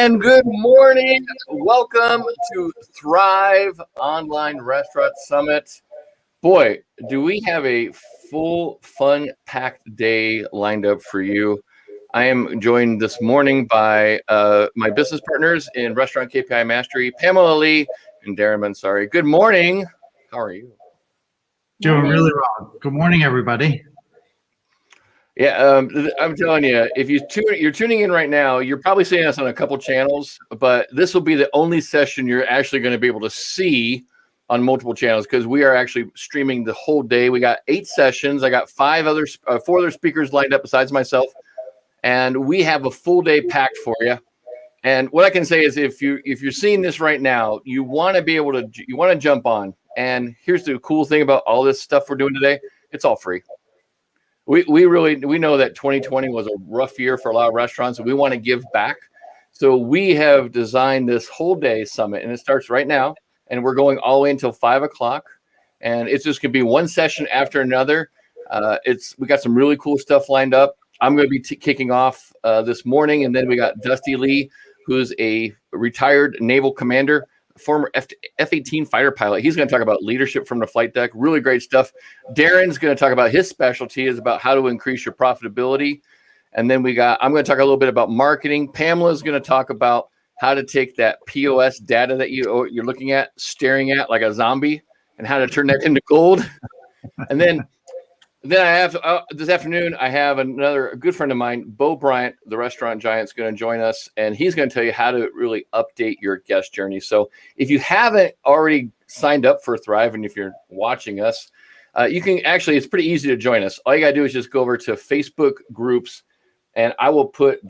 And good morning. Welcome to Thrive Online Restaurant Summit. Boy, do we have a full, fun-packed day lined up for you. I am joined this morning by my business partners in Restaurant KPI Mastery, Pamela Lee and Darren Mansari. Good morning. How are you? Doing really well. Good morning, everybody. Yeah, I'm telling you, if you're tuning in right now, you're probably seeing us on a couple channels, but this will be the only session you're actually going to be able to see on multiple channels because we are actually streaming the whole day. We got 8 sessions. I got 4 other speakers lined up besides myself, and we have a full day packed for you. And what I can say is, if you're seeing this right now, you want to jump on. And here's the cool thing about all this stuff we're doing today: it's all free. We know that 2020 was a rough year for a lot of restaurants, and we want to give back. So we have designed this whole day summit, and it starts right now, and we're going all the way until 5 o'clock. And it's just going to be one session after another. We got some really cool stuff lined up. I'm going to be kicking off this morning, and then we got Dusty Lee, who's a retired naval commander, former F-18 fighter pilot. He's going to talk about leadership from the flight deck. Really great stuff. Darren's going to talk about his specialty is about how to increase your profitability. And then I'm going to talk a little bit about marketing. Pamela's going to talk about how to take that POS data that you're looking at, staring at like a zombie, and how to turn that into gold. And then I have this afternoon, I have a good friend of mine, Bo Bryant, the restaurant giant, is going to join us, and he's going to tell you how to really update your guest journey. So if you haven't already signed up for Thrive, and if you're watching us, you can actually, it's pretty easy to join us. All you got to do is just go over to Facebook groups, and I will put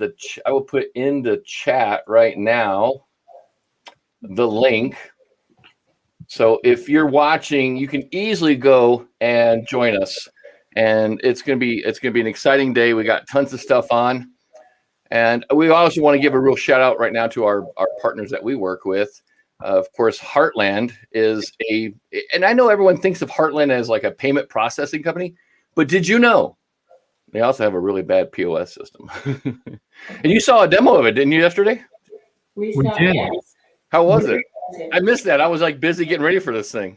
in the chat right now the link. So if you're watching, you can easily go and join us. And it's gonna be an exciting day. We got tons of stuff on, and we also want to give a real shout out right now to our partners that we work with. Of course, Heartland and I know everyone thinks of Heartland as like a payment processing company, but did you know they also have a really bad POS system? And you saw a demo of it, didn't you, yesterday? We did. Yes. How was it? I missed that. I was like busy getting ready for this thing.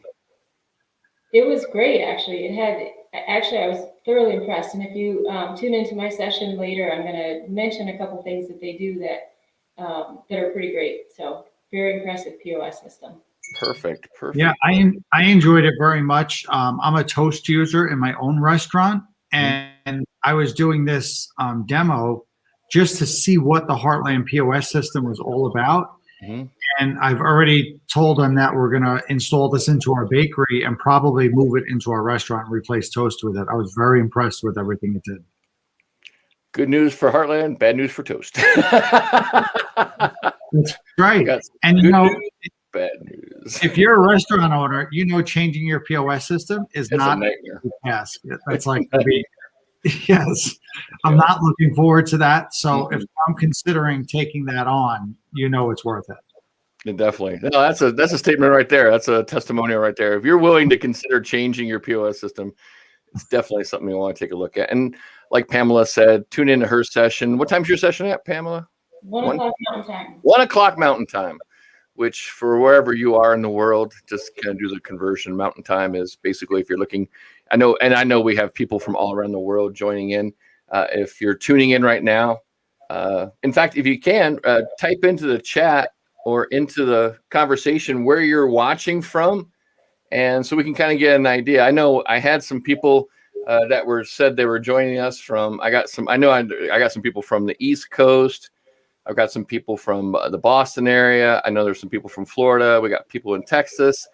It was great, actually. I was thoroughly impressed. And if you tune into my session later, I'm going to mention a couple things that they do that are pretty great. So very impressive POS system. Perfect. Yeah, I enjoyed it very much. I'm a Toast user in my own restaurant, and I was doing this demo just to see what the Heartland POS system was all about. Mm-hmm. And I've already told them that we're going to install this into our bakery and probably move it into our restaurant and replace Toast with it. I was very impressed with everything it did. Good news for Heartland, bad news for Toast. That's right. And bad news. If you're a restaurant owner, changing your POS system is not a nightmare. Yes, that's like yes. I'm not looking forward to that. So if I'm considering taking that on, it's worth it. Yeah, definitely. No, that's a statement right there. That's a testimonial right there. If you're willing to consider changing your POS system, it's definitely something you want to take a look at. And like Pamela said, tune into her session. What time's your session at, Pamela? 1 o'clock Mountain Time. 1 o'clock Mountain Time, which for wherever you are in the world, just kind of do the conversion. Mountain Time is basically if you're looking. I know we have people from all around the world joining in. If you're tuning in right now, in fact, if you can, type into the chat or into the conversation where you're watching from, and so we can kind of get an idea. I know I had some people that said they were joining us from. I got some people from the East Coast. I've got some people from the Boston area. I know there's some people from Florida. We got people in Texas,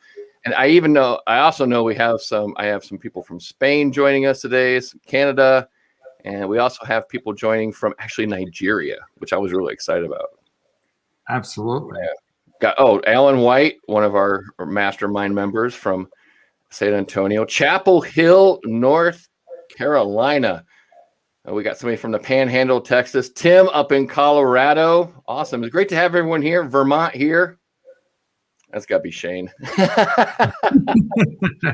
and I also know I have some people from Spain joining us today, some Canada, and we also have people joining from actually Nigeria, which I was really excited about. Absolutely. Yeah. Alan White, one of our mastermind members from San Antonio, Chapel Hill, North Carolina. We got somebody from the Panhandle, Texas. Tim up in Colorado. Awesome. It's great to have everyone here. Vermont here. That's got to be Shane.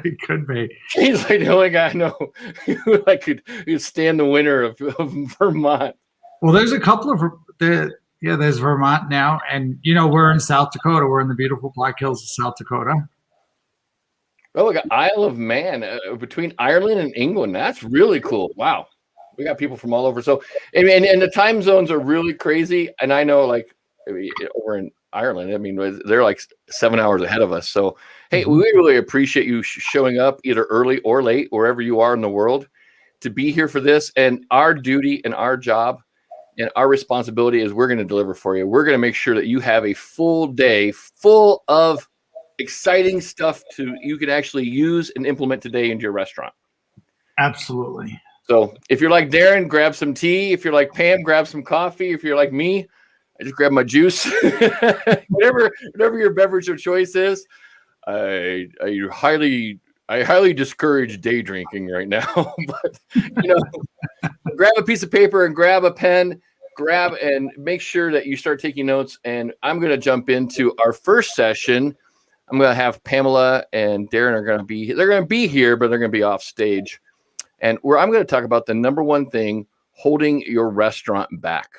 It could be. Shane's like the only guy I know who could stand the winner of Vermont. Well, there's a couple of Yeah, there's Vermont now. And, we're in South Dakota. We're in the beautiful Black Hills of South Dakota. Oh, we got Isle of Man between Ireland and England. That's really cool. Wow. We got people from all over. So, and the time zones are really crazy. And I know, like, over in Ireland, I mean, they're like 7 hours ahead of us. So, hey, we really appreciate you showing up either early or late, wherever you are in the world, to be here for this. And our duty and our job and our responsibility is we're going to deliver for you. We're going to make sure that you have a full day full of exciting stuff you can actually use and implement today into your restaurant. Absolutely. So if you're like Darren, grab some tea. If you're like Pam, grab some coffee. If you're like me, I just grab my juice. whatever your beverage of choice is. I highly discourage day drinking right now. But grab a piece of paper and grab a pen. Grab and make sure that you start taking notes. And I'm going to jump into our first session. I'm going to have Pamela and Darren are going to be here, but they're going to be off stage. And where I'm going to talk about the number one thing holding your restaurant back.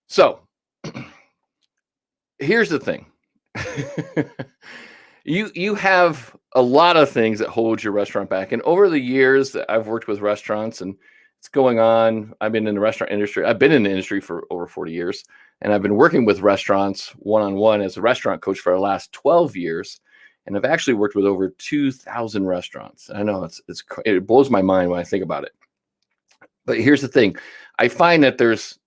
So here's the thing. You have a lot of things that hold your restaurant back. And over the years that I've worked with restaurants and it's going on, I've been in the restaurant industry. I've been in the industry for over 40 years. And I've been working with restaurants one-on-one as a restaurant coach for the last 12 years. And I've actually worked with over 2,000 restaurants. I know it blows my mind when I think about it. But here's the thing. I find that there's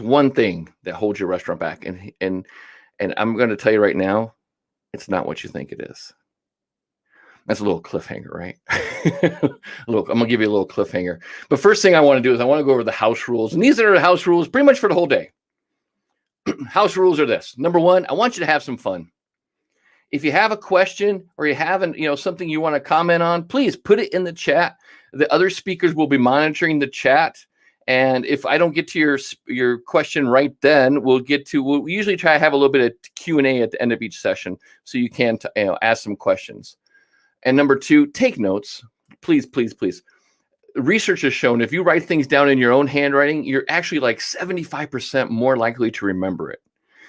one thing that holds your restaurant back. And I'm going to tell you right now, it's not what you think it is. That's a little cliffhanger, right? I'm going to give you a little cliffhanger. But first thing I want to do is I want to go over the house rules. And these are the house rules pretty much for the whole day. House rules are this. Number one, I want you to have some fun. If you have a question or you have something you want to comment on, please put it in the chat. The other speakers will be monitoring the chat. And if I don't get to your question right then, we'll usually try to have a little bit of Q&A at the end of each session so you can ask some questions. And number two, take notes. Please, please, please. Research has shown if you write things down in your own handwriting, you're actually like 75% more likely to remember it.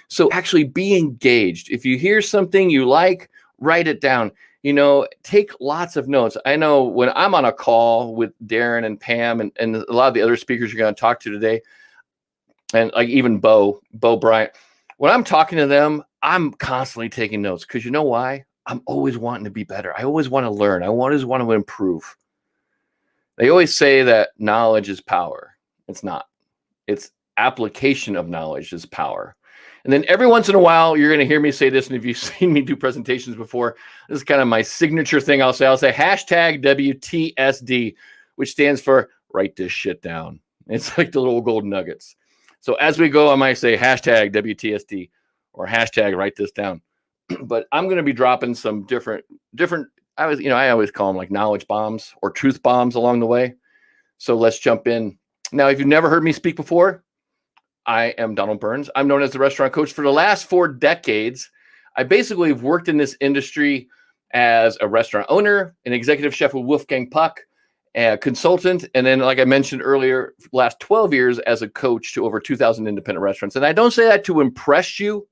So actually be engaged. If you hear something you like, write it down. Take lots of notes. I know when I'm on a call with Darren and Pam and a lot of the other speakers you're going to talk to today, and like even Bo Bryant, when I'm talking to them, I'm constantly taking notes because you know why? I'm always wanting to be better. I always want to learn. I always want to improve. They always say that knowledge is power. It's not. It's application of knowledge is power. And then every once in a while, you're going to hear me say this. And if you've seen me do presentations before, this is kind of my signature thing. I'll say hashtag WTSD, which stands for write this shit down. It's like the little golden nuggets. So as we go, I might say hashtag WTSD or hashtag write this down. But I'm going to be dropping some different, I always call them like knowledge bombs or truth bombs along the way. So let's jump in. Now, if you've never heard me speak before, I am Donald Burns. I'm known as the restaurant coach for the last 4 decades. I basically have worked in this industry as a restaurant owner, an executive chef with Wolfgang Puck, a consultant, and then, like I mentioned earlier, last 12 years as a coach to over 2,000 independent restaurants. And I don't say that to impress you,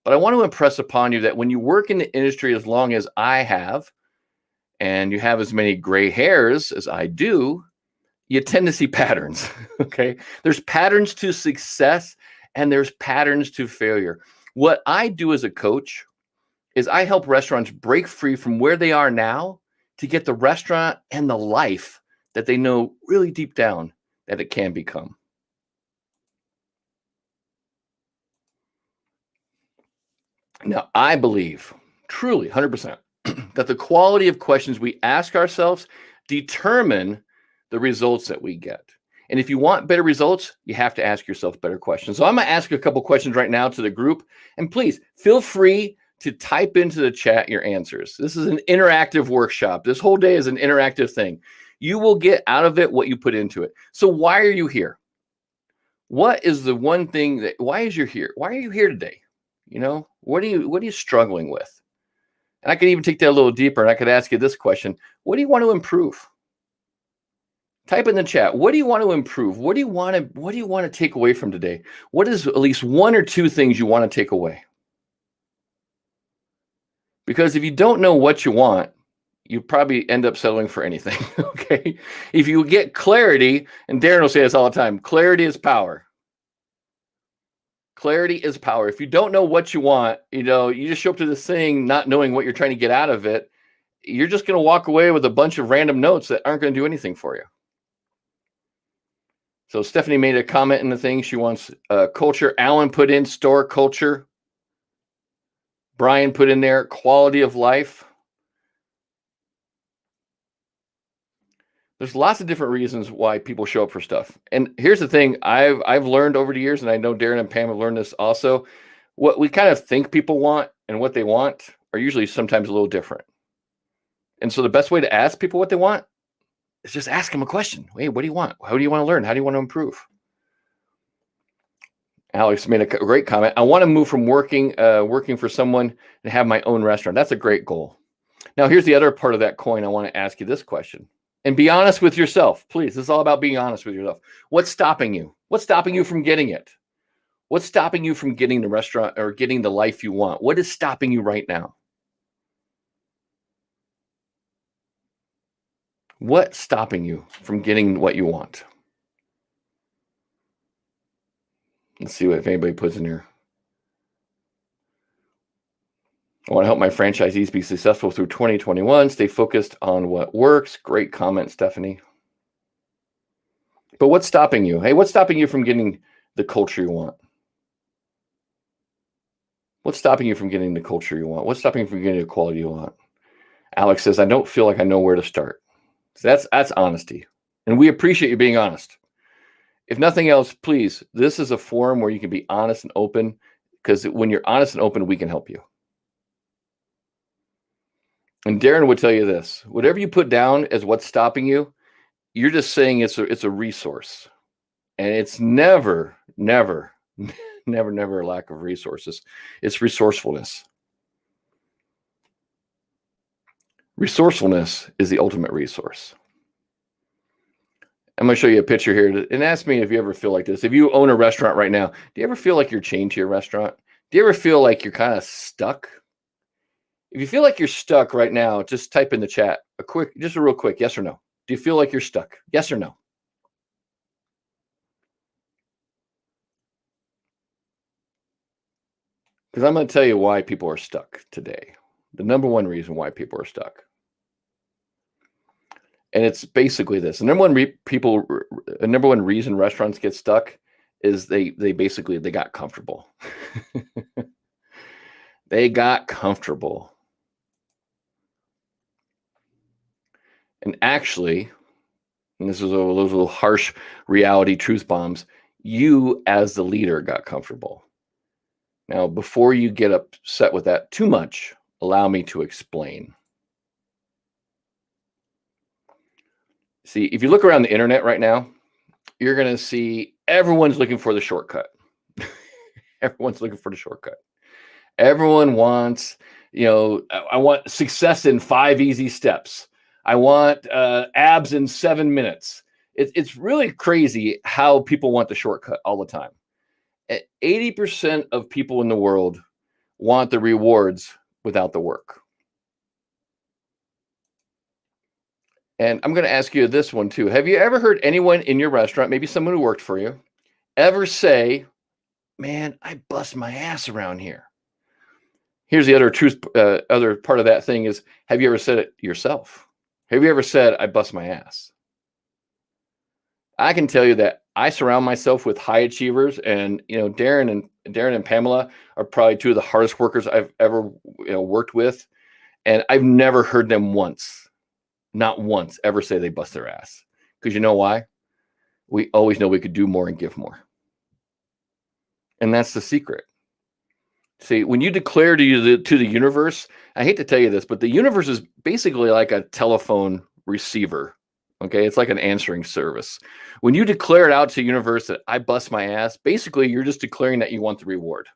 but I want to impress upon you that when you work in the industry as long as I have, and you have as many gray hairs as I do, you tend to see patterns, okay? There's patterns to success and there's patterns to failure. What I do as a coach is I help restaurants break free from where they are now to get the restaurant and the life that they know really deep down that it can become. Now, I believe truly 100% that the quality of questions we ask ourselves determine the results that we get. And if you want better results, you have to ask yourself better questions. So I'm going to ask a couple questions right now to the group. And please feel free to type into the chat your answers. This is an interactive workshop. This whole day is an interactive thing. You will get out of it what you put into it. So why are you here? What is the one thing why are you here today? What are you struggling with? And I could even take that a little deeper and I could ask you this question. What do you want to improve? Type in the chat. What do you want to improve? What do you want to take away from today? What is at least one or two things you want to take away? Because if you don't know what you want, you probably end up settling for anything. Okay. If you get clarity, and Darren will say this all the time, clarity is power. Clarity is power. If you don't know what you want, you just show up to this thing not knowing what you're trying to get out of it, you're just going to walk away with a bunch of random notes that aren't going to do anything for you. So Stephanie made a comment in the thing. She wants culture. Alan put in store culture. Brian put in there quality of life. There's lots of different reasons why people show up for stuff. And here's the thing I've learned over the years, and I know Darren and Pam have learned this also. What we kind of think people want and what they want are usually sometimes a little different. And so the best way to ask people what they want is just ask them a question. Hey, what do you want? How do you want to learn? How do you want to improve? Alex made a great comment. I want to move from working for someone and have my own restaurant. That's a great goal. Now, here's the other part of that coin. I want to ask you this question. And be honest with yourself, please. This is all about being honest with yourself. What's stopping you? What's stopping you from getting it? What's stopping you from getting the restaurant or getting the life you want? What is stopping you right now? What's stopping you from getting what you want? Let's see if anybody puts in here. I want to help my franchisees be successful through 2021. Stay focused on what works. Great comment, Stephanie. But what's stopping you? Hey, what's stopping you from getting the culture you want? What's stopping you from getting the culture you want? What's stopping you from getting the quality you want? Alex says, I don't feel like I know where to start. So that's honesty. And we appreciate you being honest. If nothing else, please, this is a forum where you can be honest and open, because when you're honest and open, we can help you. And Darren would tell you this, whatever you put down as what's stopping you, you're just saying it's a resource. And it's never a lack of resources. It's resourcefulness. Resourcefulness is the ultimate resource. I'm going to show you a picture here and ask me if you ever feel like this. If you own a restaurant right now, do you ever feel like you're chained to your restaurant? Do you ever feel like you're kind of stuck? If you feel like you're stuck right now, just type in the chat just a real quick, yes or no. Do you feel like you're stuck? Yes or no? Because I'm going to tell you why people are stuck today. The number one reason why people are stuck. And it's basically this. The number one reason restaurants get stuck is they got comfortable. They got comfortable. And actually, and this is those little harsh reality truth bombs, you as the leader got comfortable. Now, before you get upset with that too much, allow me to explain. See, if you look around the internet right now, you're going to see everyone's looking for the shortcut. Everyone's looking for the shortcut. Everyone wants, I want success in 5 easy steps. I want abs in 7 minutes. It's really crazy how people want the shortcut all the time. 80% of people in the world want the rewards without the work. And I'm going to ask you this one too. Have you ever heard anyone in your restaurant, maybe someone who worked for you, ever say, man, I bust my ass around here? Here's the other part of that thing is, have you ever said it yourself? Have you ever said, I bust my ass? I can tell you that I surround myself with high achievers, and Darren and Pamela are probably two of the hardest workers I've ever worked with, and I've never heard them not once, ever say they bust their ass. Because you know why? We always know we could do more and give more, and that's the secret. See, when you declare to the universe, I hate to tell you this, but the universe is basically like a telephone receiver. Okay, it's like an answering service. When you declare it out to the universe that I bust my ass, basically you're just declaring that you want the reward.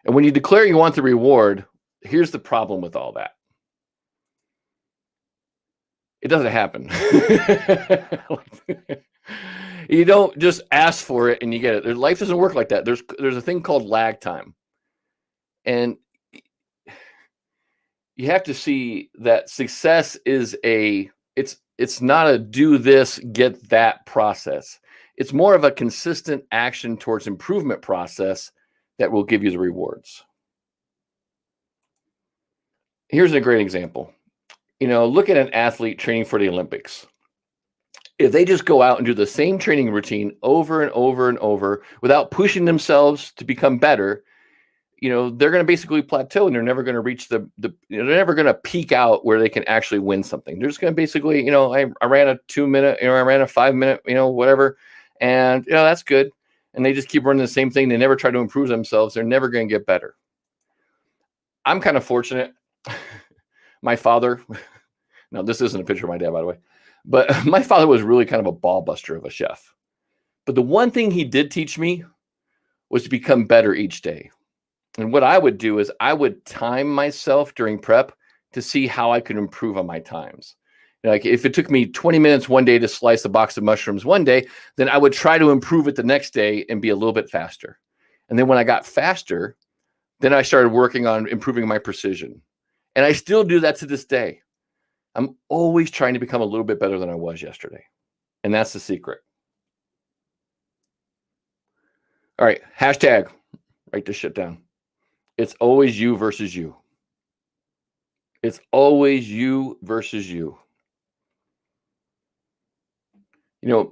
And when you declare you want the reward, here's the problem with all that. It doesn't happen. You don't just ask for it and you get it. Life doesn't work like that. There's a thing called lag time. And you have to see that success is it's not a do this, get that process. It's more of a consistent action towards improvement process that will give you the rewards. Here's a great example. Look at an athlete training for the Olympics. If they just go out and do the same training routine over and over and over without pushing themselves to become better, they're going to basically plateau and they're never going to reach they're never going to peak out where they can actually win something. They're just going to basically, I ran a 2-minute, I ran a 5-minute, whatever. And, that's good. And they just keep running the same thing. They never try to improve themselves. They're never going to get better. I'm kind of fortunate. My father, now this isn't a picture of my dad, by the way, but my father was really kind of a ball buster of a chef. But the one thing he did teach me was to become better each day. And what I would do is I would time myself during prep to see how I could improve on my times. Like if it took me 20 minutes one day to slice a box of mushrooms one day, then I would try to improve it the next day and be a little bit faster. And then when I got faster, then I started working on improving my precision. And I still do that to this day. I'm always trying to become a little bit better than I was yesterday. And that's the secret. All right, hashtag, write this shit down. It's always you versus you. It's always you versus you.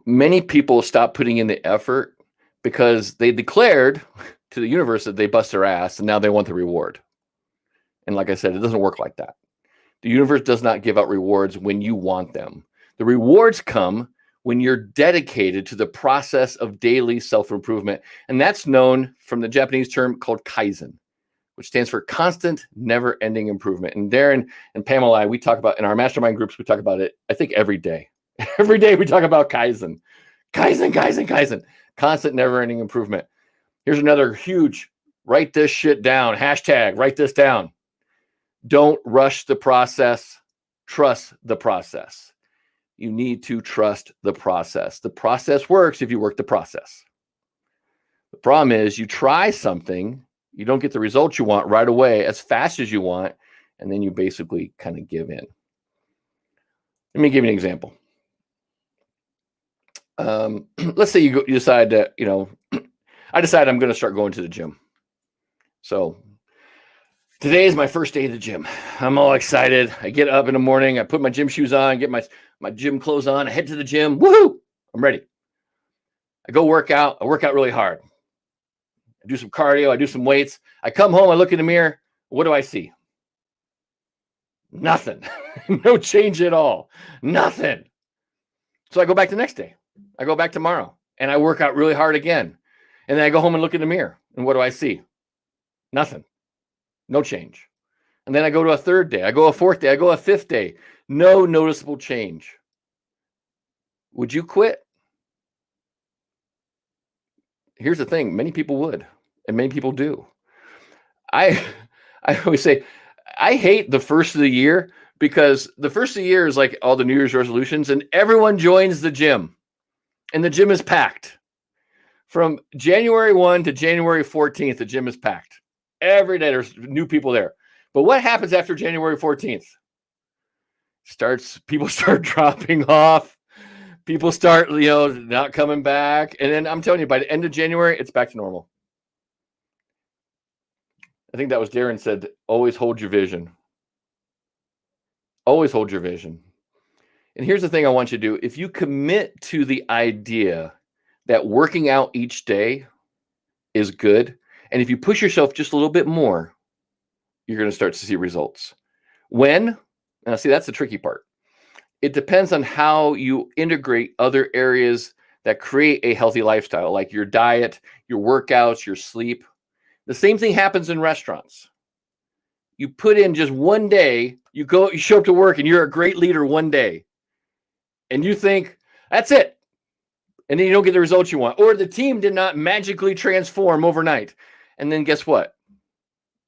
Many people stop putting in the effort because they declared to the universe that they bust their ass and now they want the reward. And like I said, it doesn't work like that. The universe does not give out rewards when you want them. The rewards come when you're dedicated to the process of daily self-improvement. And that's known from the Japanese term called Kaizen, which stands for constant, never-ending improvement. And Darren and Pamela, we talk about in our mastermind groups, we talk about it, I think every day. Every day we talk about Kaizen. Kaizen, Kaizen, Kaizen. Constant, never-ending improvement. Here's another huge, write this shit down. Hashtag, write this down. Don't rush the process. Trust the process. You need to trust the process. The process works if you work the process. The problem is you try something, you don't get the results you want right away as fast as you want, and then you basically kind of give in. Let me give you an example. Let's say you decide that, I decide I'm going to start going to the gym. So today is my first day of the gym. I'm all excited. I get up in the morning. I put my gym shoes on, get my gym clothes on. I head to the gym. Woohoo! I'm ready. I go work out. I work out really hard. I do some cardio. I do some weights. I come home. I look in the mirror. What do I see? Nothing. No change at all. Nothing. So I go back the next day. I go back tomorrow. And I work out really hard again. And then I go home and look in the mirror. And what do I see? Nothing. No change. And then I go to a third day. I go a fourth day. I go a fifth day. No noticeable change. Would you quit? Here's the thing. Many people would. And many people do. I always say, I hate the first of the year because the first of the year is like all the New Year's resolutions and everyone joins the gym. And the gym is packed. From January 1 to January 14th, the gym is packed. Every day there's new people there. But what happens after January 14th? People start dropping off. People start, not coming back. And then I'm telling you, by the end of January, it's back to normal. I think that was Darren said, always hold your vision. Always hold your vision. And here's the thing I want you to do. If you commit to the idea that working out each day is good, and if you push yourself just a little bit more, you're going to start to see results. When? Now, see, that's the tricky part. It depends on how you integrate other areas that create a healthy lifestyle, like your diet, your workouts, your sleep. The same thing happens in restaurants. You put in just one day, you show up to work and you're a great leader one day. And you think, that's it. And then you don't get the results you want. Or the team did not magically transform overnight. And then guess what?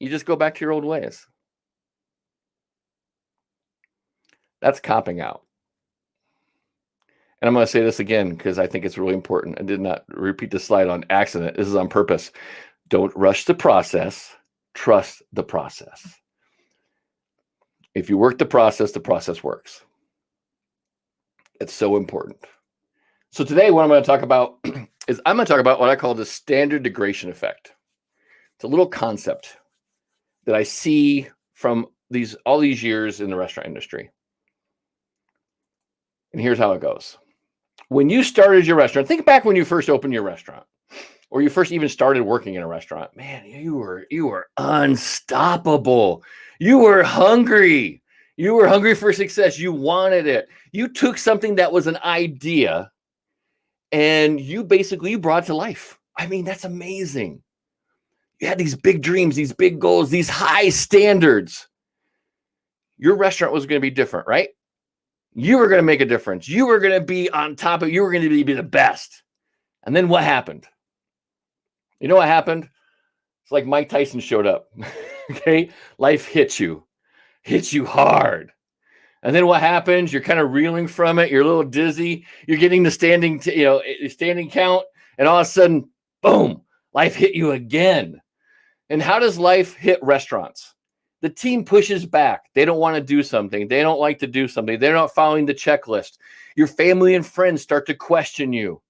You just go back to your old ways. That's copping out. And I'm going to say this again because I think it's really important. I did not repeat the slide on accident. This is on purpose. Don't rush the process. Trust the process. If you work the process works. It's so important. So today what I'm going to talk about is I'm going to talk about what I call the standard degradation effect. It's a little concept that I see from all these years in the restaurant industry. And here's how it goes. When you started your restaurant, think back when you first opened your restaurant or you first even started working in a restaurant. Man, you were unstoppable. You were hungry. You were hungry for success. You wanted it. You took something that was an idea and you brought it to life. I mean, that's amazing. You had these big dreams, these big goals, these high standards. Your restaurant was going to be different, right? You were going to make a difference. You were going to be on top of it. You were going to be the best. And then what happened? You know what happened? It's like Mike Tyson showed up. Okay? Life hits you hard. And then what happens? You're kind of reeling from it. You're a little dizzy. You're getting the standing count. And all of a sudden, boom, life hit you again. And how does life hit restaurants? The team pushes back. They don't want to do something. They don't like to do something. They're not following the checklist. Your family and friends start to question you.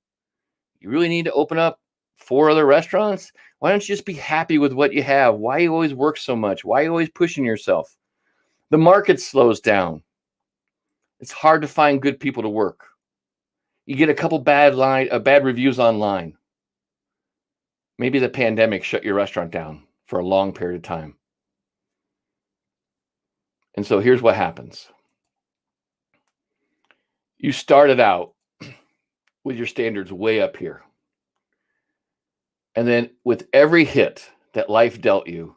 You really need to open up 4 other restaurants? Why don't you just be happy with what you have? Why you always work so much? Why are you always pushing yourself? The market slows down. It's hard to find good people to work. You get a couple bad reviews online. Maybe the pandemic shut your restaurant down for a long period of time. And so here's what happens. You started out with your standards way up here. And then with every hit that life dealt you,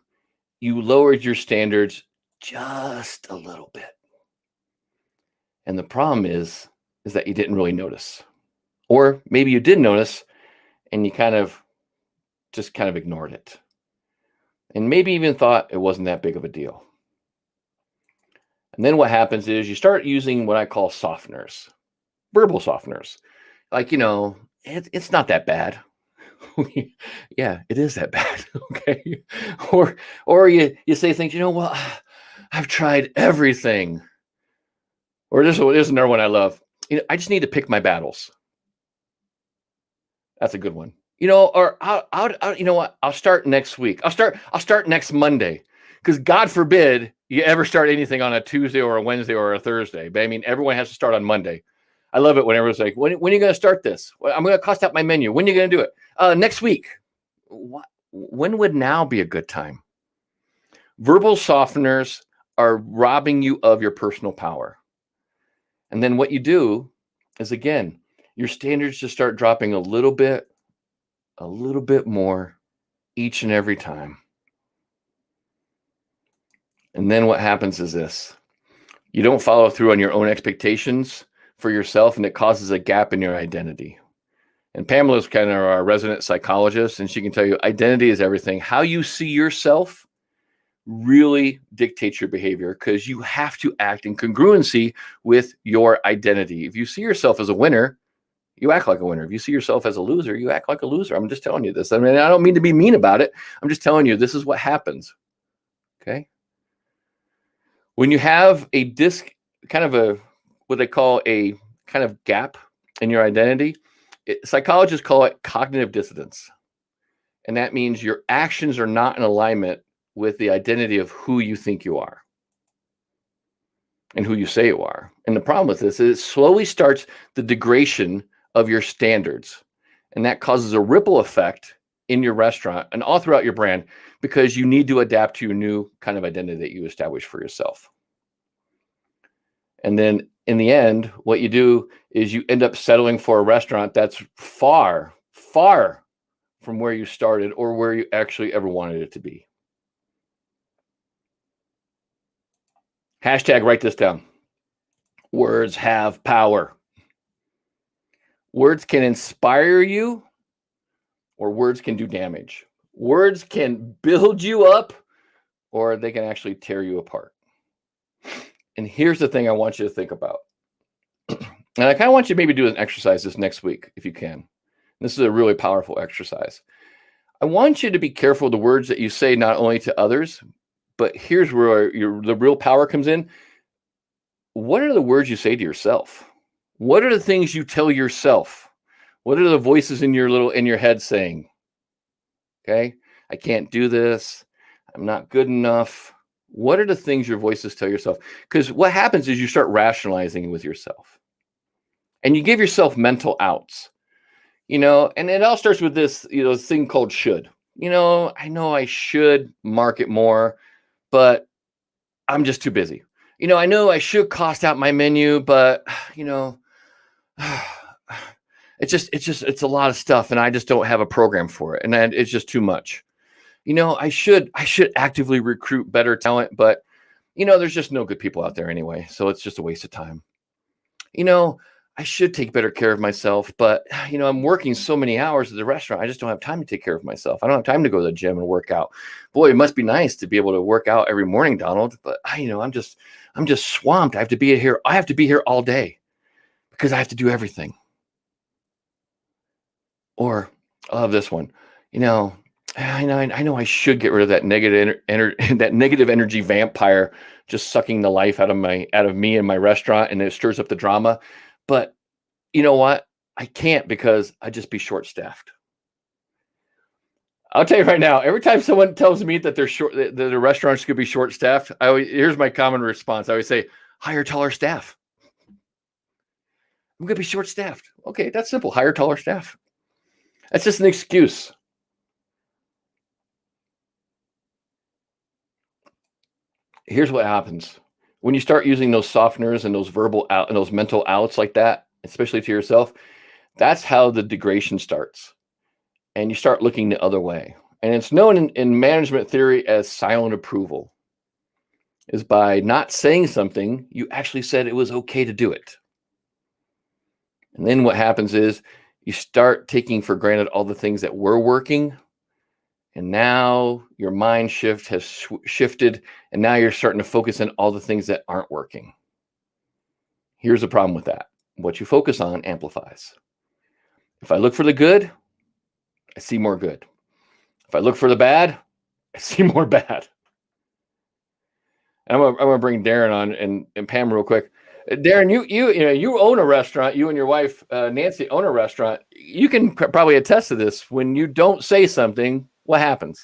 you lowered your standards just a little bit. And the problem is that you didn't really notice. Or maybe you did notice and you kind of ignored it. And maybe even thought it wasn't that big of a deal. And then what happens is you start using what I call softeners, verbal softeners. Like, it's not that bad. Yeah, it is that bad. Okay. Or you say things, well, I've tried everything. Or this is another one I love. I just need to pick my battles. That's a good one. Or I'll you know what? I'll start next week. I'll start next Monday. Because God forbid you ever start anything on a Tuesday or a Wednesday or a Thursday. But I mean, everyone has to start on Monday. I love it when everyone's like, when are you going to start this? I'm going to cost out my menu. When are you going to do it? Next week. What? When would now be a good time? Verbal softeners are robbing you of your personal power. And then what you do is, again, your standards just start dropping a little bit more each and every time. And then what happens is this. You don't follow through on your own expectations for yourself, and it causes a gap in your identity. And Pamela's kind of our resident psychologist, and she can tell you identity is everything. How you see yourself really dictates your behavior because you have to act in congruency with your identity. If you see yourself as a winner, you act like a winner. If you see yourself as a loser, you act like a loser. I'm just telling you this. I mean, I don't mean to be mean about it. I'm just telling you this is what happens. Okay? When you have a what they call a kind of gap in your identity, psychologists call it cognitive dissonance. And that means your actions are not in alignment with the identity of who you think you are and who you say you are. And the problem with this is it slowly starts the degradation of your standards. And that causes a ripple effect in your restaurant and all throughout your brand because you need to adapt to your new kind of identity that you establish for yourself. And then in the end, what you do is you end up settling for a restaurant that's far, far from where you started or where you actually ever wanted it to be. Hashtag write this down. Words have power. Words can inspire you or words can do damage. Words can build you up or they can actually tear you apart. And here's the thing I want you to think about. And I kind of want you to maybe do an exercise this next week, if you can. This is a really powerful exercise. I want you to be careful of the words that you say, not only to others, but here's where the real power comes in. What are the words you say to yourself? What are the things you tell yourself? What are the voices in your head saying? Okay, I can't do this. I'm not good enough. What are the things your voices tell yourself? Because what happens is you start rationalizing with yourself, and you give yourself mental outs. And it all starts with this, thing called should. I know I should market more, but I'm just too busy. I know I should cost out my menu, but it's a lot of stuff, and I just don't have a program for it, and it's just too much. I should actively recruit better talent, but there's just no good people out there anyway, so it's just a waste of time. I should take better care of myself, but I'm working so many hours at the restaurant. I just don't have time to take care of myself. I don't have time to go to the gym and work out. Boy, it must be nice to be able to work out every morning, Donald. But I'm just swamped. I have to be here. I have to be here all day because I have to do everything. Or I love this one. I know I should get rid of that negative energy vampire just sucking the life out of me and my restaurant, and it stirs up the drama. But you know what? I can't because I'd just be short-staffed. I'll tell you right now, every time someone tells me that the restaurants could be short-staffed, here's my common response. I always say, hire taller staff. I'm going to be short-staffed. Okay, that's simple. Hire taller staff. That's just an excuse. Here's what happens. When you start using those softeners and those verbal out and those mental outs like that, especially to yourself, that's how the degradation starts. And you start looking the other way. And it's known in management theory as silent approval. Is by not saying something, you actually said it was okay to do it. And then what happens is you start taking for granted all the things that were working. And now your mind shift has shifted, and now you're starting to focus on all the things that aren't working. Here's the problem with that. What you focus on amplifies. If I look for the good, I see more good. If I look for the bad, I see more bad. And I'm gonna bring Darren on and Pam real quick. Darren, you own a restaurant. You and your wife Nancy own a restaurant. You can probably attest to this. When you don't say something, what happens?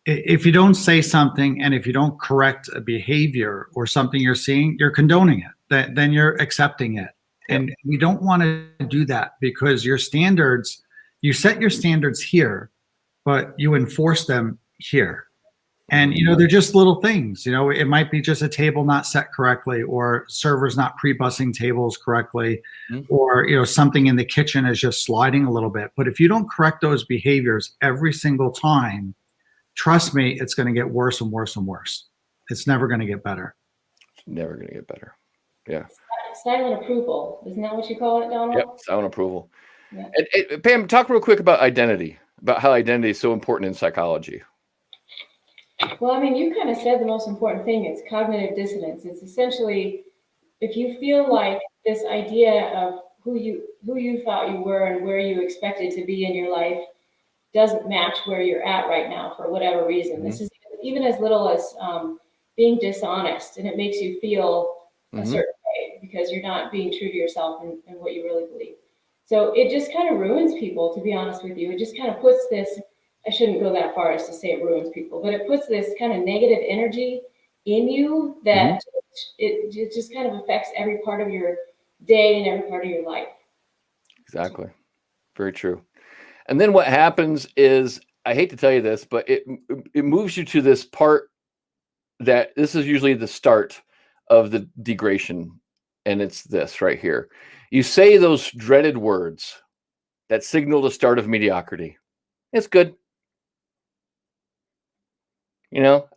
If you don't say something, and if you don't correct a behavior or something you're seeing, you're condoning it. Then you're accepting it. Yep. And we don't want to do that, because you set your standards here, but you enforce them here. And, they're just little things. It might be just a table not set correctly, or servers not pre-bussing tables correctly, or, something in the kitchen is just sliding a little bit. But if you don't correct those behaviors every single time, trust me, it's going to get worse and worse and worse. It's never going to get better. It's never going to get better. Yeah. Silent approval. Isn't that what you call it, Donald? Yep, silent approval. Yeah. And Pam, talk real quick about identity, about how identity is so important in psychology. Well, I mean, you kind of said the most important thing. It's cognitive dissonance. It's essentially, if you feel like this idea of who you thought you were and where you expected to be in your life doesn't match where you're at right now for whatever reason. This is even as little as being dishonest, and it makes you feel a certain way because you're not being true to yourself and what you really believe. So it just kind of ruins people, to be honest with you. It just kind of puts this, I shouldn't go that far as to say it ruins people, but it puts this kind of negative energy in you that it just kind of affects every part of your day and every part of your life. Exactly. Very true. And then what happens is, I hate to tell you this, but it moves you to this part that this is usually the start of the degradation. And it's this right here. You say those dreaded words that signal the start of mediocrity. It's good.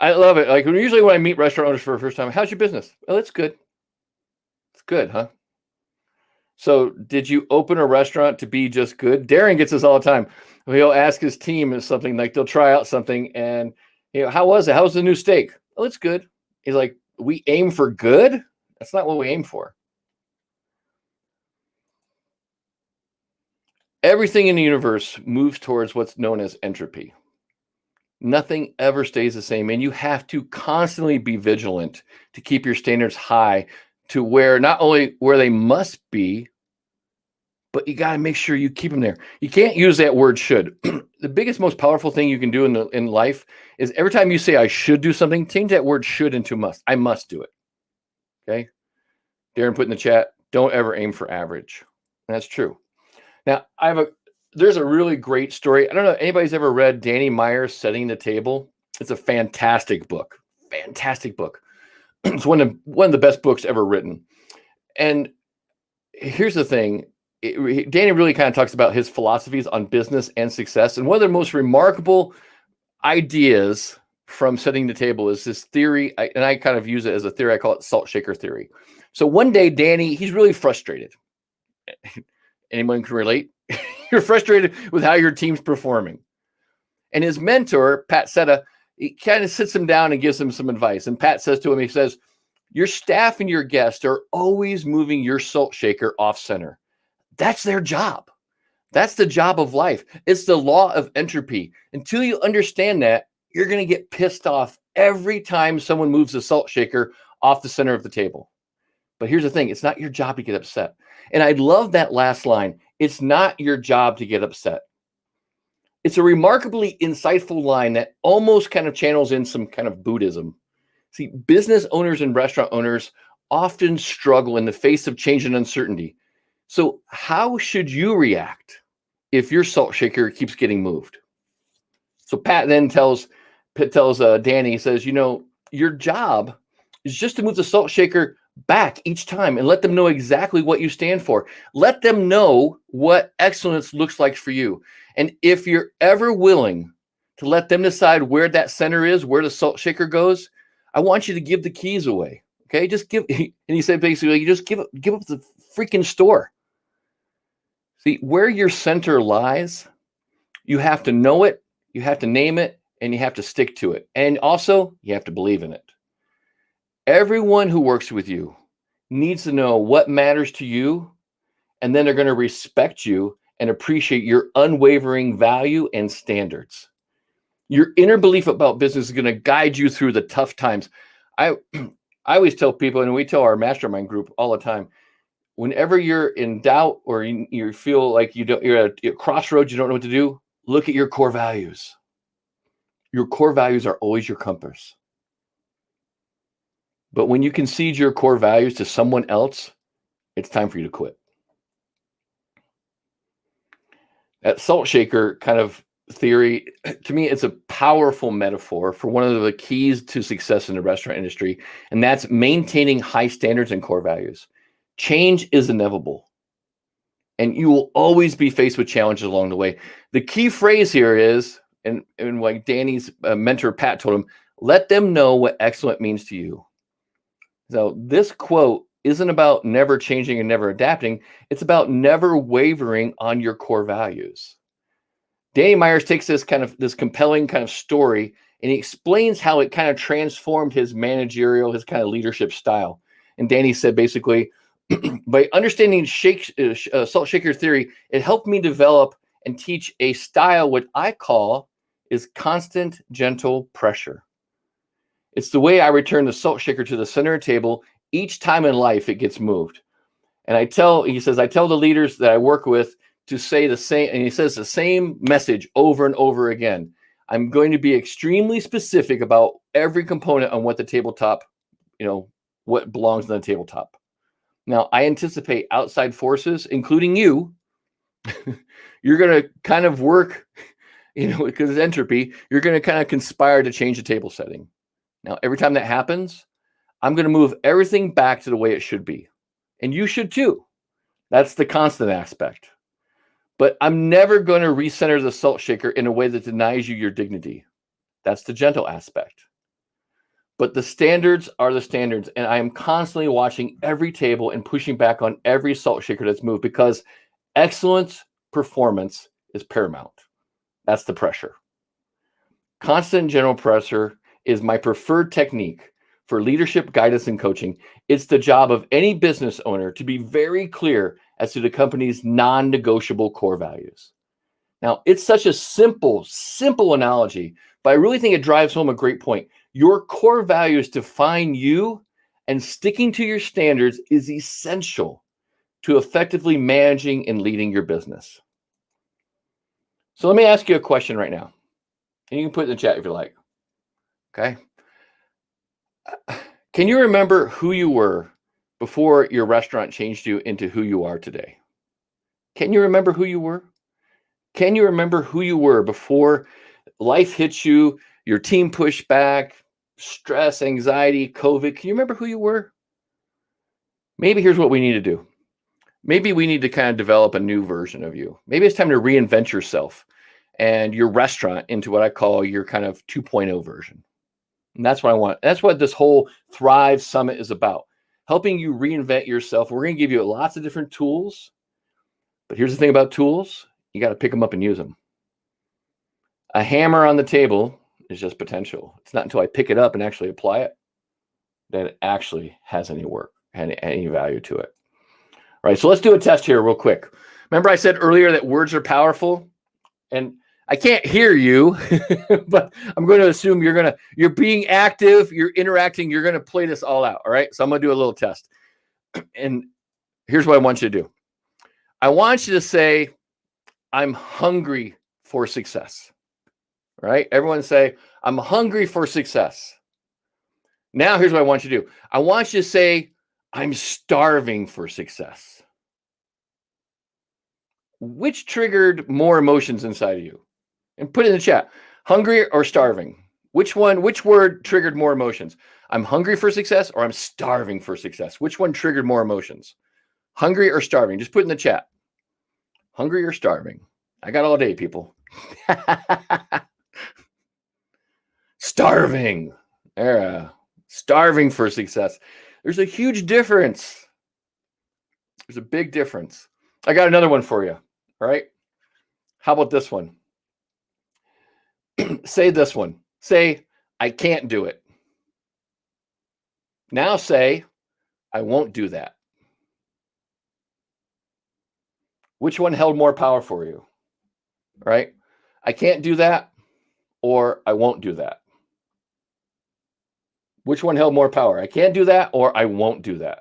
I love it. Like usually when I meet restaurant owners for the first time, how's your business? Oh, it's good. It's good, huh? So did you open a restaurant to be just good? Darren gets this all the time. He'll ask his team or something, like they'll try out something and, how was it? How was the new steak? Oh, it's good. He's like, we aim for good? That's not what we aim for. Everything in the universe moves towards what's known as entropy. Nothing ever stays the same, and you have to constantly be vigilant to keep your standards high to where not only where they must be, but you got to make sure you keep them there. You can't use that word should. The biggest, most powerful thing you can do in life is every time you say I should do something, change that word should into must. I must do it. Okay. Darren put in the chat, don't ever aim for average. And that's true. Now, there's a really great story. I don't know if anybody's ever read Danny Meyer's Setting the Table. It's a fantastic book. Fantastic book. It's one of the best books ever written. And here's the thing. Danny really kind of talks about his philosophies on business and success. And one of the most remarkable ideas from Setting the Table is this theory, and I kind of use it as a theory. I call it salt shaker theory. So one day, Danny, he's really frustrated. Anyone can relate? You're frustrated with how your team's performing. And his mentor, Pat Setta, he kind of sits him down and gives him some advice. And Pat says to him, he says, your staff and your guests are always moving your salt shaker off center. That's their job. That's the job of life. It's the law of entropy. Until you understand that, you're going to get pissed off every time someone moves the salt shaker off the center of the table. But here's the thing. It's not your job to get upset. And I love that last line. It's not your job to get upset. It's a remarkably insightful line that almost kind of channels in some kind of Buddhism. See, business owners and restaurant owners often struggle in the face of change and uncertainty. So how should you react if your salt shaker keeps getting moved? So Pat then tells Danny, he says, your job is just to move the salt shaker back each time and let them know exactly what you stand for. Let them know what excellence looks like for you. And if you're ever willing to let them decide where that center is, where the salt shaker goes, I want you to give the keys away. Okay, just give. And he said basically, you just give up the freaking store. See, where your center lies, you have to know it, you have to name it, and you have to stick to it. And also, you have to believe in it. Everyone who works with you needs to know what matters to you, and then they're going to respect you and appreciate your unwavering value and standards. Your inner belief about business is going to guide you through the tough times. I always tell people, and we tell our mastermind group all the time, whenever you're in doubt or you feel like you're at a crossroads, you don't know what to do, look at your core values. Your core values are always your compass. But when you concede your core values to someone else, it's time for you to quit. That salt shaker kind of theory, to me, it's a powerful metaphor for one of the keys to success in the restaurant industry, and that's maintaining high standards and core values. Change is inevitable, and you will always be faced with challenges along the way. The key phrase here is, and like Danny's mentor, Pat, told him, let them know what excellent means to you. So this quote isn't about never changing and never adapting. It's about never wavering on your core values. Danny Myers takes this compelling kind of story, and he explains how it kind of transformed his managerial, his kind of leadership style. And Danny said basically, by understanding salt shaker theory, it helped me develop and teach a style what I call is constant, gentle pressure. It's the way I return the salt shaker to the center of the table each time in life it gets moved. And I tell the leaders that I work with to say the same, and he says the same message over and over again. I'm going to be extremely specific about every component on what the tabletop, what belongs on the tabletop. Now, I anticipate outside forces, including you, you're going to kind of work, because it's entropy, you're going to kind of conspire to change the table setting. Now, every time that happens, I'm going to move everything back to the way it should be. And you should too. That's the constant aspect. But I'm never going to recenter the salt shaker in a way that denies you your dignity. That's the gentle aspect. But the standards are the standards. And I am constantly watching every table and pushing back on every salt shaker that's moved, because excellence performance is paramount. That's the pressure. Constant general pressure is my preferred technique for leadership, guidance, and coaching. It's the job of any business owner to be very clear as to the company's non-negotiable core values. Now, it's such a simple analogy, but I really think it drives home a great point. Your core values define you, and sticking to your standards is essential to effectively managing and leading your business. So let me ask you a question right now. And you can put it in the chat if you like. Okay. Can you remember who you were before your restaurant changed you into who you are today? Can you remember who you were? Can you remember who you were before life hit you, your team pushed back, stress, anxiety, COVID? Can you remember who you were? Maybe here's what we need to do. Maybe we need to kind of develop a new version of you. Maybe it's time to reinvent yourself and your restaurant into what I call your kind of 2.0 version. And that's what I want. That's what this whole Thrive Summit is about, helping you reinvent yourself. We're going to give you lots of different tools. But here's the thing about tools. You got to pick them up and use them. A hammer on the table is just potential. It's not until I pick it up and actually apply it that it actually has any work and any value to it. All right, so let's do a test here real quick. Remember I said earlier that words are powerful? And I can't hear you, but I'm going to assume you're being active, you're interacting, you're going to play this all out. All right, so I'm going to do a little test. And here's what I want you to do. I want you to say, I'm hungry for success. All right, everyone say, I'm hungry for success. Now, here's what I want you to do. I want you to say, I'm starving for success. Which triggered more emotions inside of you? And put it in the chat. Hungry or starving? Which word triggered more emotions? I'm hungry for success or I'm starving for success? Which one triggered more emotions? Hungry or starving? Just put it in the chat. Hungry or starving? I got all day, people. Starving. Starving for success. There's a huge difference. There's a big difference. I got another one for you. All right. How about this one? Say this one. Say, I can't do it. Now say, I won't do that. Which one held more power for you? Right? I can't do that, or I won't do that. Which one held more power? I can't do that, or I won't do that.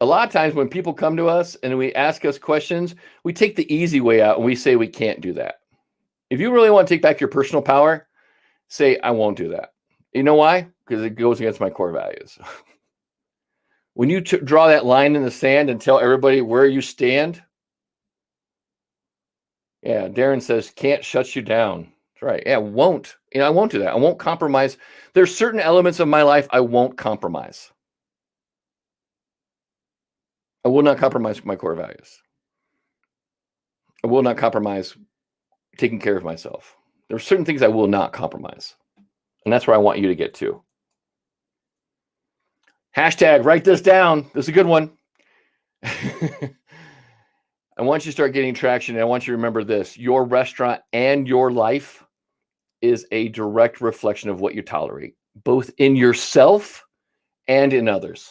A lot of times when people come to us and we ask us questions, we take the easy way out and we say we can't do that. If you really want to take back your personal power, say, I won't do that. You know why? Because it goes against my core values. When you draw that line in the sand and tell everybody where you stand, yeah, Darren says, can't shut you down. That's right. Yeah, won't. I won't do that. I won't compromise. There's certain elements of my life I won't compromise. I will not compromise my core values. I will not compromise taking care of myself. There are certain things I will not compromise. And that's where I want you to get to. Hashtag, write this down. This is a good one. I want you to start getting traction. And I want you to remember this. Your restaurant and your life is a direct reflection of what you tolerate, both in yourself and in others.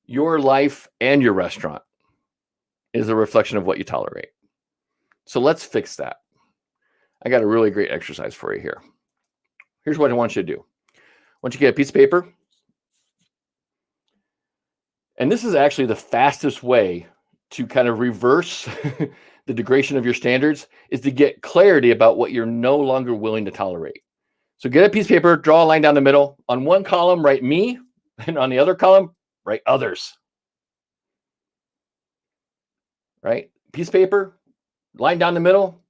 Your life and your restaurant is a reflection of what you tolerate. So let's fix that. I got a really great exercise for you here. Here's what I want you to do. I want you to get a piece of paper. And this is actually the fastest way to kind of reverse the degradation of your standards, is to get clarity about what you're no longer willing to tolerate. So get a piece of paper, draw a line down the middle. On one column, write me, and on the other column, write others. Right? Piece of paper, line down the middle.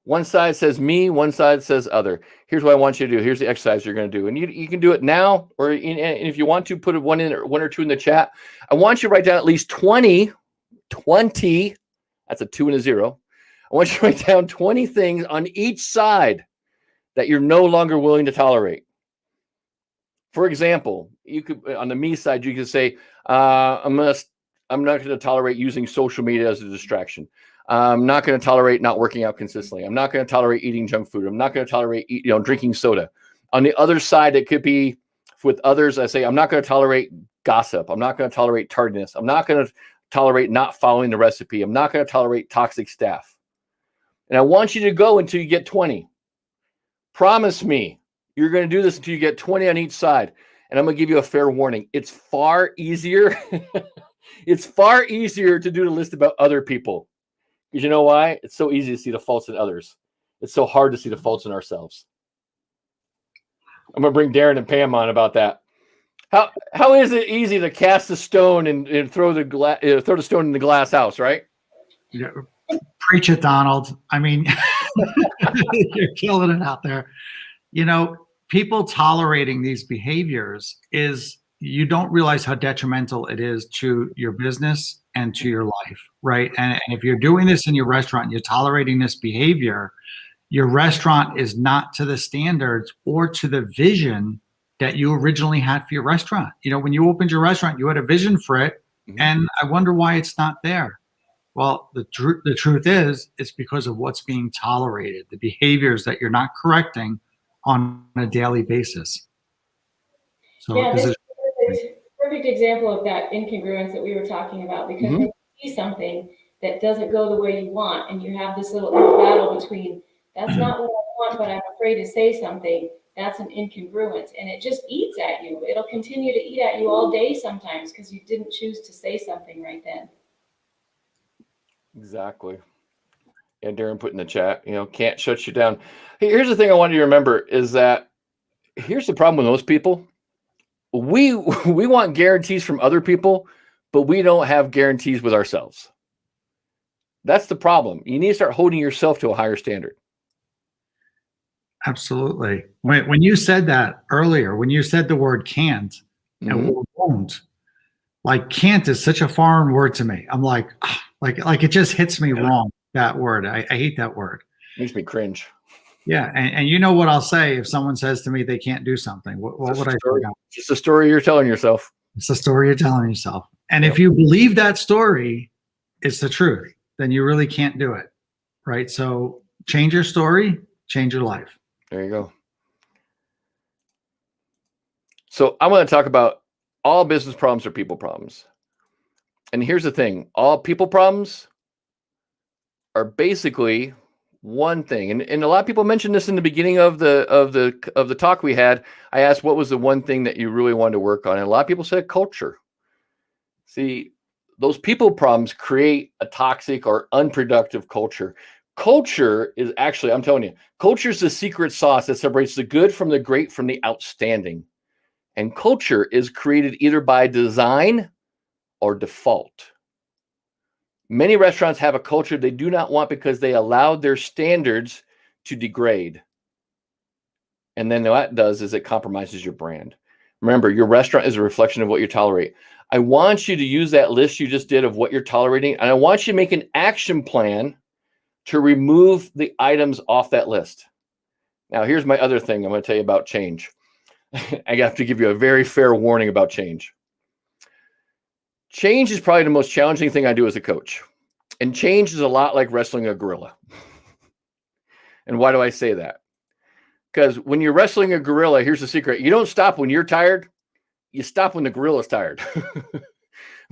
One side says me, one side says other. Here's what I want you to do. Here's the exercise you're going to do. And you can do it now, or if you want to, put one or two in the chat. I want you to write down at least 20, that's a 2 and a 0. I want you to write down 20 things on each side that you're no longer willing to tolerate. For example, you could, on the me side, you could say, I'm not going to tolerate using social media as a distraction. I'm not going to tolerate not working out consistently. I'm not going to tolerate eating junk food. I'm not going to tolerate drinking soda. On the other side, it could be, with others, I say, I'm not going to tolerate gossip. I'm not going to tolerate tardiness. I'm not going to tolerate not following the recipe. I'm not going to tolerate toxic staff. And I want you to go until you get 20. Promise me you're going to do this until you get 20 on each side. And I'm going to give you a fair warning. It's far easier. It's far easier to do the list about other people. Because you know why? It's so easy to see the faults in others. It's so hard to see the faults in ourselves. I'm going to bring Darren and Pam on about that. How is it easy to cast a stone and throw the stone in the glass house, right? Yeah. Preach it, Donald. I mean, you're killing it out there. You know, people tolerating these behaviors is, you don't realize how detrimental it is to your business and to your life, right? And if you're doing this in your restaurant, you're tolerating this behavior, your restaurant is not to the standards or to the vision that you originally had for your restaurant. You know, when you opened your restaurant, you had a vision for it, and I wonder why it's not there. Well, the truth is, it's because of what's being tolerated, the behaviors that you're not correcting on a daily basis. So Yeah, this this is is a perfect example of that incongruence that we were talking about, because when you see something that doesn't go the way you want, and you have this little battle between, that's not what I want, but I'm afraid to say something, that's an incongruence, and it just eats at you. It'll continue to eat at you all day sometimes because you didn't choose to say something right then. Exactly. And Darren put in the chat, can't shut you down. Hey, here's the thing I want you to remember is that here's the problem with most people. We want guarantees from other people, but we don't have guarantees with ourselves. That's the problem. You need to start holding yourself to a higher standard. absolutely. When you said that earlier, when you said the word can't and won't, like can't is such a foreign word to me. I'm like it just hits me wrong, that word. I hate that word. Makes me cringe. Yeah, and you know what I'll say if someone says to me they can't do something? What would I say? Just a story you're telling yourself. It's the story you're telling yourself. And if you believe that story, it's the truth, then you really can't do it, right? So change your story, change your life. There you go. So I'm going to talk about all business problems are people problems. And here's the thing. All people problems are basically one thing. And a lot of people mentioned this in the beginning of the talk we had. I asked what was the one thing that you really wanted to work on. And a lot of people said culture. See, those people problems create a toxic or unproductive culture. Culture is actually, I'm telling you, culture is the secret sauce that separates the good from the great from the outstanding. And culture is created either by design or default. Many restaurants have a culture they do not want because they allowed their standards to degrade. And then what it does is it compromises your brand. Remember, your restaurant is a reflection of what you tolerate. I want you to use that list you just did of what you're tolerating, and I want you to make an action plan to remove the items off that list. Now, here's my other thing I'm going to tell you about change. I have to give you a very fair warning about change. Change is probably the most challenging thing I do as a coach. And change is a lot like wrestling a gorilla. And why do I say that? Because when you're wrestling a gorilla, here's the secret. You don't stop when you're tired. You stop when the gorilla's tired.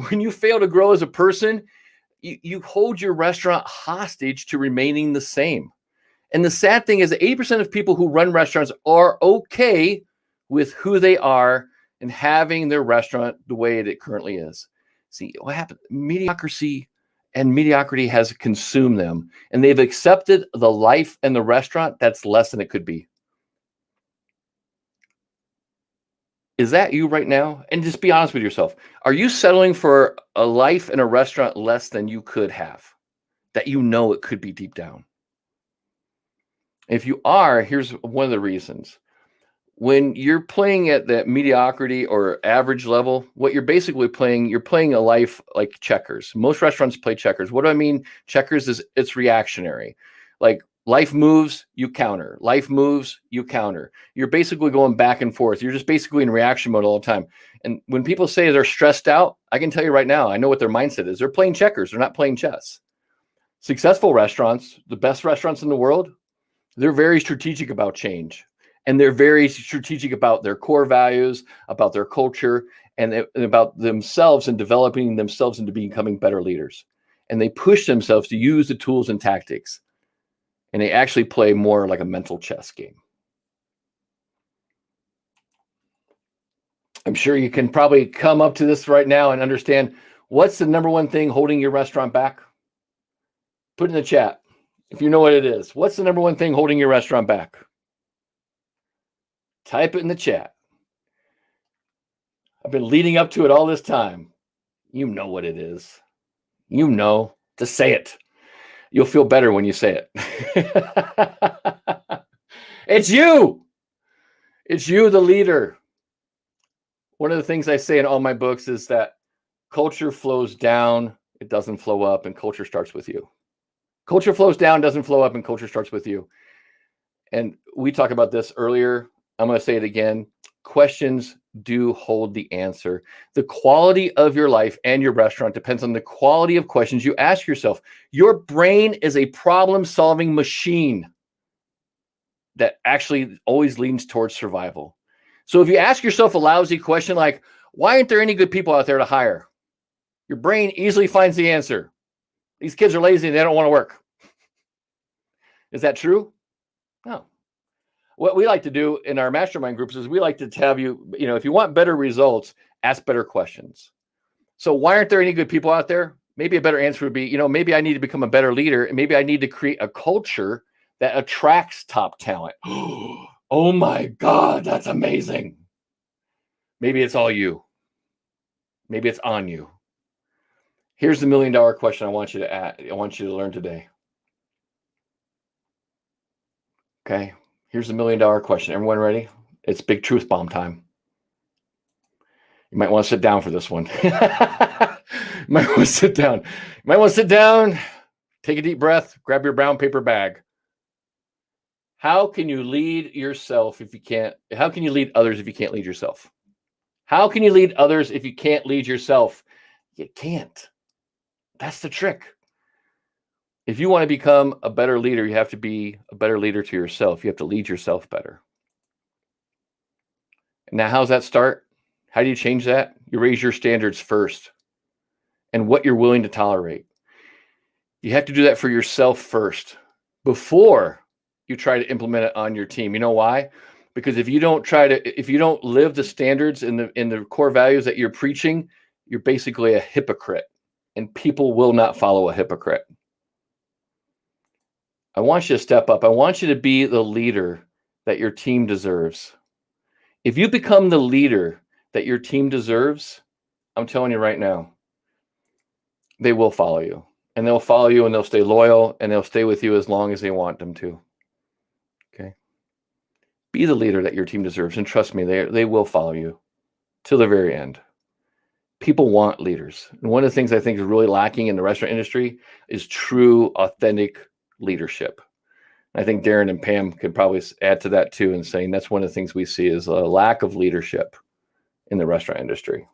When you fail to grow as a person, you hold your restaurant hostage to remaining the same. And the sad thing is that 80% of people who run restaurants are okay with who they are and having their restaurant the way it currently is. See, what happened? Mediocrity has consumed them, and they've accepted the life and the restaurant that's less than it could be. Is that you right now? And just be honest with yourself. Are you settling for a life in a restaurant less than you could have, that you know it could be deep down? If you are, here's one of the reasons. When you're playing at that mediocrity or average level, what you're basically playing, you're playing a life like checkers. Most restaurants play checkers. What do I mean? Checkers is it's reactionary. Like life moves, you counter. Life moves, you counter. You're basically going back and forth. You're just basically in reaction mode all the time. And when people say they're stressed out, I can tell you right now, I know what their mindset is. They're playing checkers. They're not playing chess. Successful restaurants, the best restaurants in the world, they're very strategic about change. And they're very strategic about their core values, about their culture, and about themselves and developing themselves into becoming better leaders. And they push themselves to use the tools and tactics. And they actually play more like a mental chess game. I'm sure you can probably come up to this right now and understand what's the number one thing holding your restaurant back. Put in the chat if you know what it is. What's the number one thing holding your restaurant back? Type it in the chat. I've been leading up to it all this time. You know what it is. You know. Just say it. You'll feel better when you say it. It's you. It's you, the leader. One of the things I say in all my books is that culture flows down, it doesn't flow up, and culture starts with you. Culture flows down, doesn't flow up, and culture starts with you. And we talked about this earlier. I'm going to say it again. Questions do hold the answer. The quality of your life and your restaurant depends on the quality of questions you ask yourself. Your brain is a problem-solving machine that actually always leans towards survival. So if you ask yourself a lousy question like, why aren't there any good people out there to hire? Your brain easily finds the answer. These kids are lazy and they don't want to work. Is that true? No. What we like to do in our mastermind groups is we like to have you, if you want better results, ask better questions. So why aren't there any good people out there? Maybe a better answer would be, maybe I need to become a better leader, and maybe I need to create a culture that attracts top talent. Oh my God, that's amazing. Maybe it's all you. Maybe it's on you. Here's the $1 million question I want you to learn today. Okay, here's the $1 million question. Everyone ready? It's big truth bomb time. You might want to sit down for this one. You might want to sit down. You might want to sit down, take a deep breath, grab your brown paper bag. How can you lead yourself if you can't? How can you lead others if you can't lead yourself? How can you lead others if you can't lead yourself? You can't. That's the trick. If you want to become a better leader, you have to be a better leader to yourself. You have to lead yourself better. Now, how does that start? How do you change that? You raise your standards first and what you're willing to tolerate. You have to do that for yourself first before you try to implement it on your team. You know why? Because if you don't live the standards in the core values that you're preaching, you're basically a hypocrite, and people will not follow a hypocrite. I want you to step up. I want you to be the leader that your team deserves. If you become the leader that your team deserves, I'm telling you right now, they will follow you, and they'll follow you, and they'll stay loyal, and they'll stay with you as long as they want them to. Okay. Be the leader that your team deserves. And trust me, they will follow you till the very end. People want leaders. And one of the things I think is really lacking in the restaurant industry is true, authentic leadership. I think Darren and Pam could probably add to that too, in saying that's one of the things we see is a lack of leadership in the restaurant industry.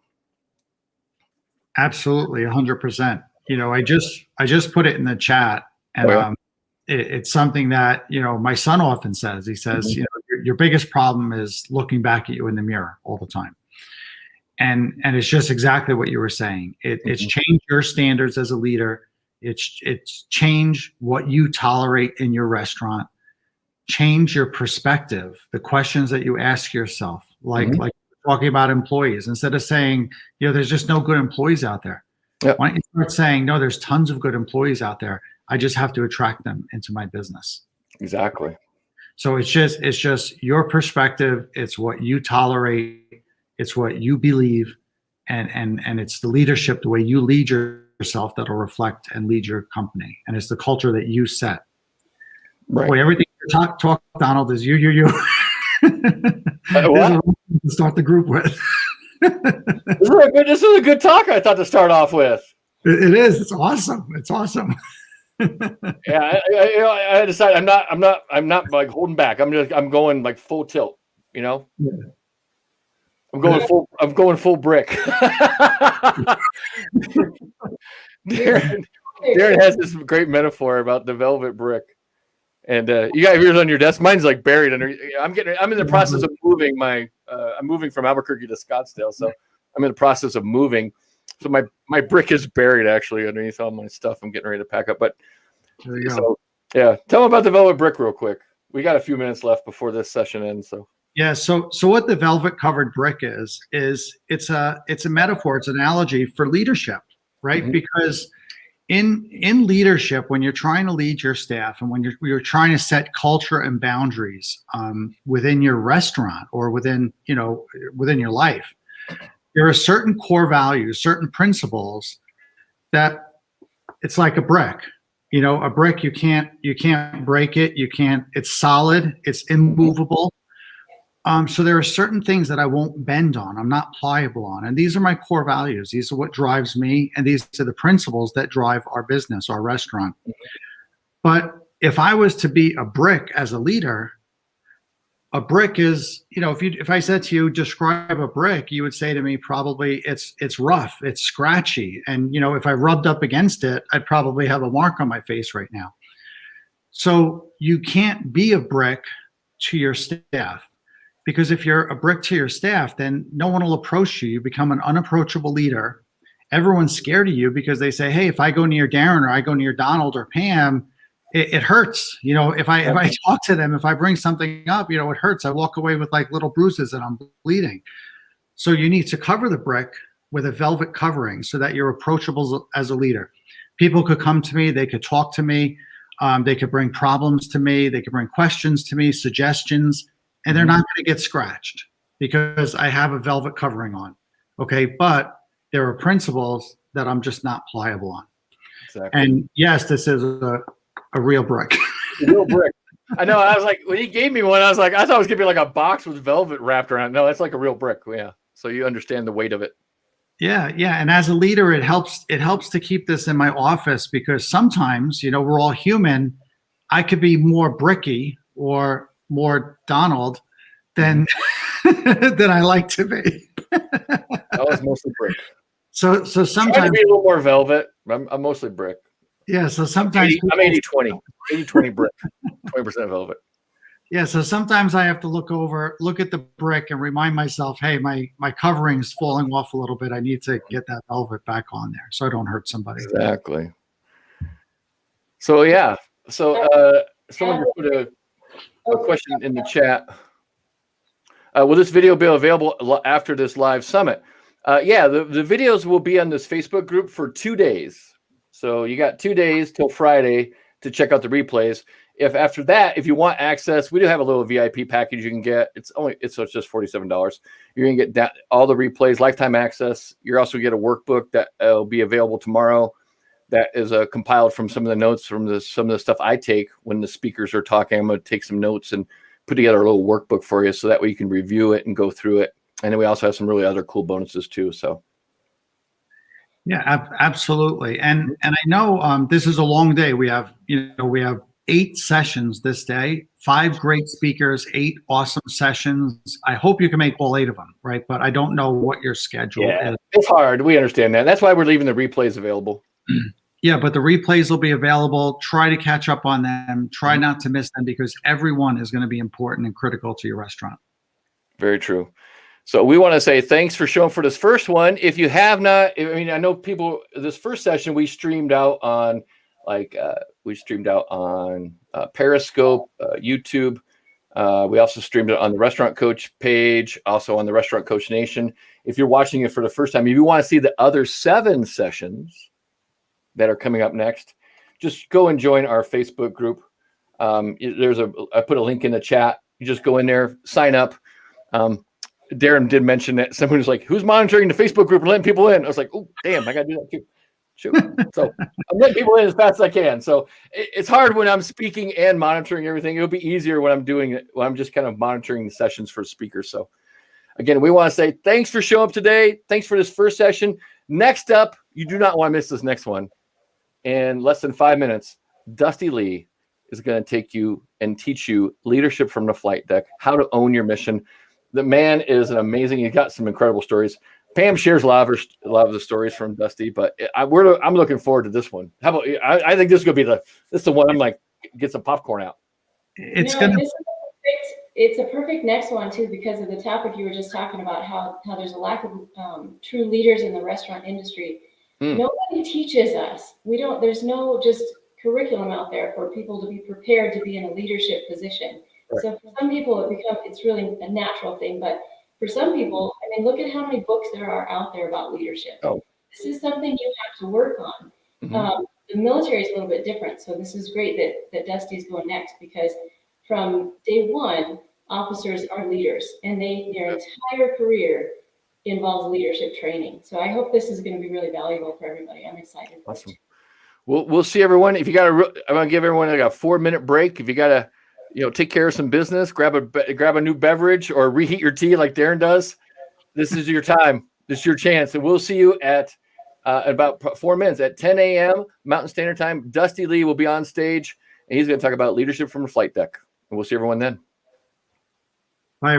Absolutely, 100%. I just put it in the chat, and it's something that my son often says. He says, your biggest problem is looking back at you in the mirror all the time, and it's just exactly what you were saying. It's changed your standards as a leader. It's change what you tolerate in your restaurant. Change your perspective, the questions that you ask yourself, like talking about employees, instead of saying, there's just no good employees out there. Yep. Why don't you start saying, no, there's tons of good employees out there. I just have to attract them into my business. Exactly. So it's just your perspective. It's what you tolerate. It's what you believe. And it's the leadership, the way you lead yourself that'll reflect and lead your company. And it's the culture that you set. Right. Boy, everything you talk, Donald, is you. What? To start the group with. This is a good talk I thought to start off with. It is. It's awesome. It's awesome. Yeah, I decided I'm not like holding back. I'm going like full tilt. Yeah. I'm going full brick. Darren has this great metaphor about the velvet brick. And you got yours on your desk. Mine's like buried under. I'm in the process of moving I'm moving from Albuquerque to Scottsdale, so I'm in the process of moving. So my brick is buried actually underneath all my stuff. I'm getting ready to pack up. But There you go. so yeah, tell them about the velvet brick real quick. We got a few minutes left before this session ends. So Yeah. So what the velvet covered brick is it's a metaphor. It's an analogy for leadership, right? Mhm. Because in leadership, when you're trying to lead your staff and when you're trying to set culture and boundaries within your restaurant or within your life, there are certain core values, certain principles that it's like a brick. A brick, you can't break it. It's solid. It's immovable. So there are certain things that I won't bend on. I'm not pliable on. And these are my core values. These are what drives me. And these are the principles that drive our business, our restaurant. But if I was to be a brick as a leader, a brick is, if I said to you, describe a brick, you would say to me, probably it's rough, it's scratchy. And, if I rubbed up against it, I'd probably have a mark on my face right now. So you can't be a brick to your staff. Because if you're a brick to your staff, then no one will approach you. You become an unapproachable leader. Everyone's scared of you because they say, hey, if I go near Darren or I go near Donald or Pam, it hurts. If I talk to them, if I bring something up, it hurts. I walk away with like little bruises and I'm bleeding. So you need to cover the brick with a velvet covering so that you're approachable as a leader. People could come to me. They could talk to me. They could bring problems to me. They could bring questions to me, suggestions. And they're not going to get scratched because I have a velvet covering on. Okay. But there are principles that I'm just not pliable on. Exactly. And yes, this is a real brick. A real brick. I know. I was like, when he gave me one, I was like, I thought it was going to be like a box with velvet wrapped around. No, it's like a real brick. Yeah. So you understand the weight of it. Yeah. Yeah. And as a leader, it helps to keep this in my office because sometimes, we're all human. I could be more bricky or more Donald than I like to be. I was mostly brick. So sometimes trying to be a little more velvet. I'm mostly brick. Yeah. So sometimes I'm 80-20. 80-20 brick. 20% velvet. Yeah. So sometimes I have to look at the brick and remind myself, hey, my covering is falling off a little bit. I need to get that velvet back on there so I don't hurt somebody. Exactly. So yeah. So someone just put a question in the chat. Will this video be available after this live summit? Yeah, the videos will be on this Facebook group for 2 days. So you got 2 days till Friday to check out the replays. If after that, if you want access, we do have a little VIP package you can get. It's just $47. You're gonna get all the replays, lifetime access. You're also get a workbook that will be available tomorrow. That is compiled from some of the notes from some of the stuff I take when the speakers are talking. I'm going to take some notes and put together a little workbook for you so that way you can review it and go through it. And then we also have some really other cool bonuses too. So, yeah, absolutely. And I know this is a long day. We have 8 sessions this day, 5 great speakers, 8 awesome sessions. I hope you can make all 8 of them, right? But I don't know what your schedule is. It's hard. We understand that. That's why we're leaving the replays available. Yeah, but the replays will be available. Try to catch up on them. Try not to miss them because everyone is going to be important and critical to your restaurant. Very true. So we want to say thanks for showing for this first one. If you have not, I know people, this first session we streamed out on Periscope, YouTube. We also streamed it on the Restaurant Coach page, also on the Restaurant Coach Nation. If you're watching it for the first time, if you want to see the other 7 sessions that are coming up next, just go and join our Facebook group. I put a link in the chat. You just go in there, sign up. Darren did mention that someone was like, who's monitoring the Facebook group and letting people in? I was like, oh, damn, I got to do that too. Shoot. So I'm letting people in as fast as I can. So it's hard when I'm speaking and monitoring everything. It'll be easier when I'm doing it, when I'm just kind of monitoring the sessions for speakers. So again, we want to say thanks for showing up today. Thanks for this first session. Next up, you do not want to miss this next one. In less than 5 minutes, Dusty Lee is going to take you and teach you leadership from the flight deck, how to own your mission. The man is amazing. He's got some incredible stories. Pam shares a lot of the stories from Dusty, but I'm looking forward to this one. How about I think this is going to be the one I'm like, get some popcorn out. it's No, going to, it's a perfect next one too, because of the topic you were just talking about, how there's a lack of true leaders in the restaurant industry. Nobody teaches us. There's no just curriculum out there for people to be prepared to be in a leadership position. Right. So for some people it's really a natural thing, but for some people, I mean, look at how many books there are out there about leadership. Oh. This is something you have to work on. The military is a little bit different, so this is great that Dusty's going next, because from day one, officers are leaders, and their entire career involves leadership training. So I hope this is going to be really valuable for everybody. I'm excited. Awesome. We'll see everyone. If you got I'm going to give everyone like a 4-minute break. If you got to, take care of some business, grab a new beverage or reheat your tea like Darren does. This is your time. This is your chance. And we'll see you at about 4 minutes at 10 a.m. Mountain Standard Time. Dusty Lee will be on stage, and he's going to talk about leadership from the flight deck. And we'll see everyone then.